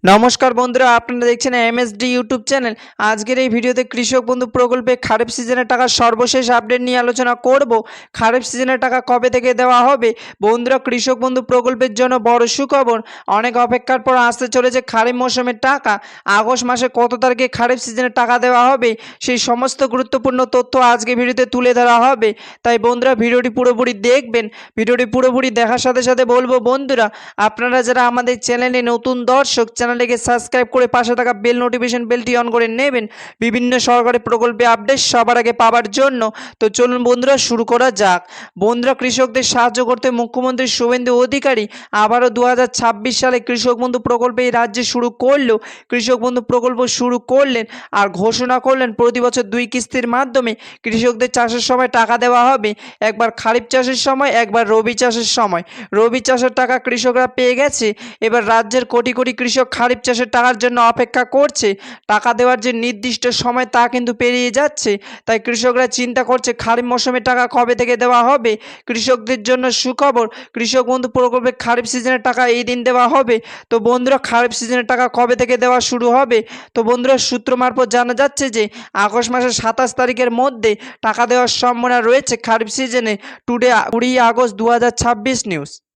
নমস্কার বন্ধুরা, আপনারা দেখছেন এমএসডি ইউটিউব চ্যানেল। আজকের এই ভিডিওতে কৃষক বন্ধু প্রকল্পে খারিফ সিজনের টাকার সর্বশেষ আপডেট নিয়ে আলোচনা করব। খারিফ সিজনের টাকা কবে থেকে দেওয়া হবে? বন্ধুরা, কৃষক বন্ধু প্রকল্পের জন্য বড় সুখবর। অনেক অপেক্ষার পর আসতে চলেছে খারিফ মৌসুমের টাকা। আগস্ট মাসে কত তারিখে খারিফ সিজনের টাকা দেওয়া হবে সেই সমস্ত গুরুত্বপূর্ণ তথ্য আজকে ভিডিওতে তুলে ধরা হবে। তাই বন্ধুরা, ভিডিওটি পুরোপুরি দেখবেন। ভিডিওটি পুরোপুরি দেখার সাথে সাথে বলবো বন্ধুরা, আপনারা যারা আমাদের চ্যানেলে নতুন দর্শক, চ্যানেলটিকে সাবস্ক্রাইব করে পাশে থাকা বেল নোটিফিকেশন বেলটি অন করে নেবেন বিভিন্ন সরকারি প্রকল্পে আপডেট সবার আগে পাওয়ার জন্য। তো চলুন বন্ধুরা, শুরু করা যাক। বন্ধুরা, কৃষকদের সাহায্য করতে মুখ্যমন্ত্রী শুভেন্দু অধিকারী আবারও 2026 সালে কৃষক বন্ধু প্রকল্পে এই রাজ্যে শুরু করলো। কৃষক বন্ধু প্রকল্প শুরু করলেন আর ঘোষণা করলেন প্রতি বছর 2 কিস্তির মাধ্যমে কৃষকদের চাষের সময় টাকা দেওয়া হবে। একবার খারিফ চাষের সময়, একবার রবি চাষের সময়। রবি চাষের টাকা কৃষকরা পেয়ে গেছে। এবার রাজ্যের কোটি কোটি কৃষক খারিফ চাষের টাকার জন্য অপেক্ষা করছে। টাকা দেওয়ার যে নির্দিষ্ট সময় তা কিন্তু পেরিয়ে যাচ্ছে। তাই কৃষকরা চিন্তা করছে খারিফ মৌসুমে টাকা কবে থেকে দেওয়া হবে। কৃষকদের জন্য সুখবর, কৃষক বন্ধু প্রকল্পে খারিফ সিজনের টাকা এই দিন দেওয়া হবে। তো বন্ধুরা, খারিফ সিজনের টাকা কবে থেকে দেওয়া শুরু হবে? তো বন্ধুরা, সূত্র মারফত জানা যাচ্ছে যে আগস্ট মাসের 27 তারিখের মধ্যে টাকা দেওয়ার সম্ভাবনা রয়েছে খারিফ সিজনে। Today 20 August 2026 news.